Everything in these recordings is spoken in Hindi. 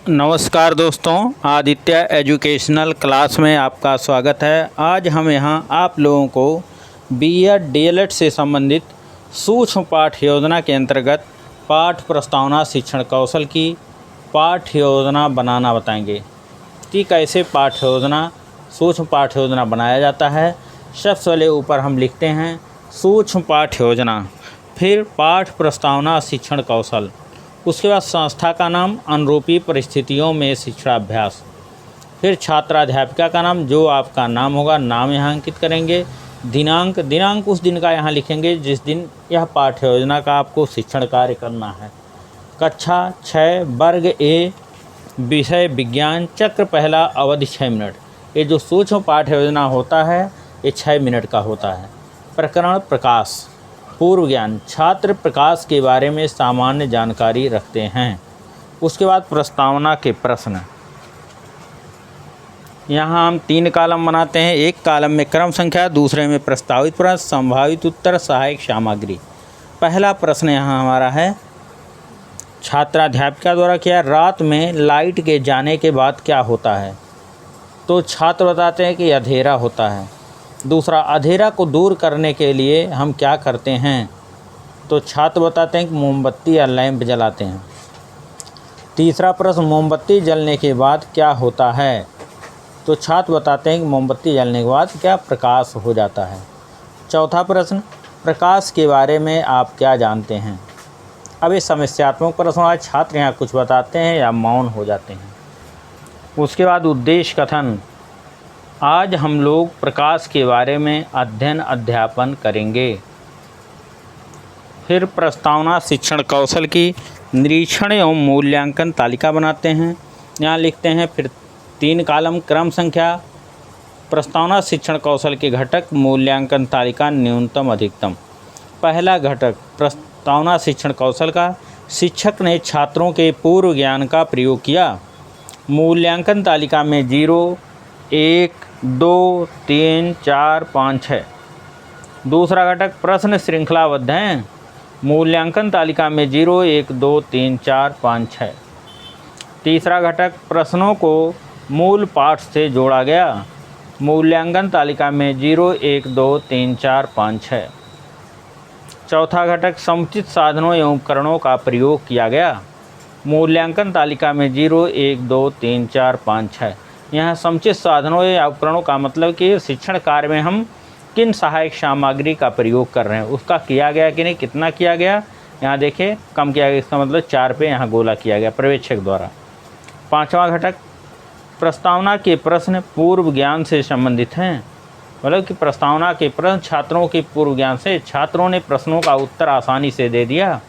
नमस्कार दोस्तों, आदित्य एजुकेशनल क्लास में आपका स्वागत है। आज हम यहाँ आप लोगों को बीएड डीएलएड से संबंधित सूक्ष्म पाठ योजना के अंतर्गत पाठ प्रस्तावना शिक्षण कौशल की पाठ योजना बनाना बताएंगे कि कैसे पाठ योजना सूक्ष्म पाठ योजना बनाया जाता है। सबसे पहले ऊपर हम लिखते हैं सूक्ष्म पाठ योजना, फिर पाठ प्रस्तावना शिक्षण कौशल, उसके बाद संस्था का नाम, अनुरूपी परिस्थितियों में शिक्षाभ्यास, फिर छात्राध्यापिका का नाम, जो आपका नाम होगा नाम यहाँ अंकित करेंगे, दिनांक उस दिन का यहाँ लिखेंगे जिस दिन यह पाठ्य योजना का आपको शिक्षण कार्य करना है। कक्षा 6 वर्ग ए, विषय विज्ञान, चक्र पहला, अवधि 6 मिनट। ये जो सूक्ष्म पाठ्य योजना होता है ये 6 मिनट का होता है। प्रकरण प्रकाश, पूर्व ज्ञान, छात्र प्रकाश के बारे में सामान्य जानकारी रखते हैं। उसके बाद प्रस्तावना के प्रश्न, यहाँ हम 3 कॉलम बनाते हैं। एक कॉलम में क्रम संख्या, दूसरे में प्रस्तावित प्रश्न, संभावित उत्तर, सहायक सामग्री। पहला प्रश्न यहाँ हमारा है, छात्राध्यापिका द्वारा किया, रात में लाइट के जाने के बाद क्या होता है? तो छात्र बताते हैं कि अंधेरा होता है। दूसरा, अंधेरा को दूर करने के लिए हम क्या करते हैं? तो छात्र बताते हैं कि मोमबत्ती या लैंप जलाते हैं। तीसरा प्रश्न, मोमबत्ती जलने के बाद क्या होता है? तो छात्र बताते हैं कि मोमबत्ती जलने के बाद क्या प्रकाश हो जाता है। चौथा प्रश्न, प्रकाश के बारे में आप क्या जानते हैं? अब ये समस्यात्मक प्रश्न है, छात्र यहाँ कुछ बताते हैं या मौन हो जाते हैं। उसके बाद उद्देश्य कथन, आज हम लोग प्रकाश के बारे में अध्ययन अध्यापन करेंगे। फिर प्रस्तावना शिक्षण कौशल की निरीक्षण एवं मूल्यांकन तालिका बनाते हैं। यहाँ लिखते हैं, फिर 3 कॉलम, क्रम संख्या, प्रस्तावना शिक्षण कौशल के घटक, मूल्यांकन तालिका, न्यूनतम अधिकतम। पहला घटक प्रस्तावना शिक्षण कौशल का, शिक्षक ने छात्रों के पूर्व ज्ञान का प्रयोग किया। मूल्यांकन तालिका में 0, 1, 2, 3, 4, 5, 6। दूसरा घटक प्रश्न श्रृंखलाबद्ध हैं। मूल्यांकन तालिका में 0, 1, 2, 3, 4, 5, 6। तीसरा घटक प्रश्नों को मूल पाठ से जोड़ा गया। मूल्यांकन तालिका में 0, 1, 2, 3, 4, 5, 6। चौथा घटक समुचित साधनों एवं उपकरणों का प्रयोग किया गया। मूल्यांकन तालिका में 0, 1, 2, 3, 4, 5, 6। यहाँ समुचित साधनों या उपकरणों का मतलब कि शिक्षण कार्य में हम किन सहायक सामग्री का प्रयोग कर रहे हैं, उसका किया गया कि नहीं, कितना किया गया। यहाँ देखिए कम किया गया, इसका मतलब 4 पे यहाँ गोला किया गया पर्यवेक्षक द्वारा। पांचवा घटक प्रस्तावना के प्रश्न पूर्व ज्ञान से संबंधित हैं, मतलब कि प्रस्तावना के प्रश्न छात्रों के पूर्व ज्ञान से, छात्रों ने प्रश्नों का उत्तर आसानी से दे दिया।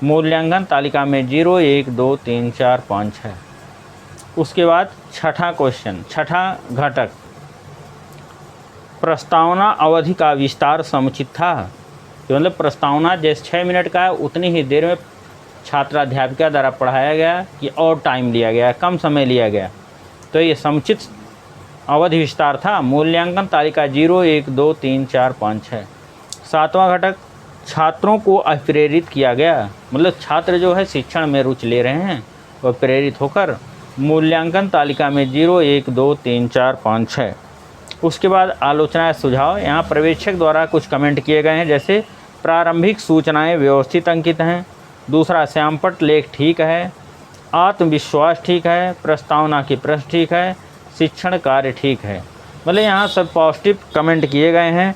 मूल्यांकन तालिका में 0, 1, 2, 3, 4, 5, 6। उसके बाद छठा क्वेश्चन, छठा घटक प्रस्तावना अवधि का विस्तार समुचित था। तो मतलब प्रस्तावना जैसे 6 मिनट का है उतनी ही देर में छात्राध्यापिका द्वारा पढ़ाया गया कि और टाइम लिया गया, कम समय लिया गया, तो ये समुचित अवधि विस्तार था। मूल्यांकन तालिका 0, 1, 2, 3, 4, 5, 6। सातवां घटक छात्रों को अप्रेरित किया गया, मतलब छात्र जो है शिक्षण में रुचि ले रहे हैं वह प्रेरित होकर। मूल्यांकन तालिका में 0, 1, 2, 3, 4, 5, 6। उसके बाद आलोचना सुझाव, यहाँ पर्यवेक्षक द्वारा कुछ कमेंट किए गए हैं, जैसे प्रारंभिक सूचनाएं व्यवस्थित अंकित हैं। दूसरा, श्यामपट्ट लेख ठीक है, आत्मविश्वास ठीक है, प्रस्तावना की प्रश्न ठीक है, शिक्षण कार्य ठीक है। मतलब यहाँ सब पॉजिटिव कमेंट किए गए हैं,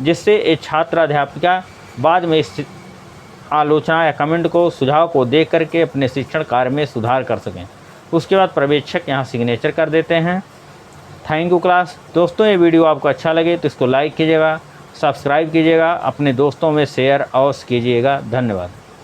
जिससे ये छात्राध्यापिका बाद में इस आलोचना या कमेंट को, सुझाव को देख करके अपने शिक्षण कार्य में सुधार कर सकें। उसके बाद पर्यवेक्षक यहाँ सिग्नेचर कर देते हैं। Thank you class. दोस्तों, ये वीडियो आपको अच्छा लगे तो इसको लाइक कीजिएगा, सब्सक्राइब कीजिएगा, अपने दोस्तों में शेयर अवश्य कीजिएगा। धन्यवाद।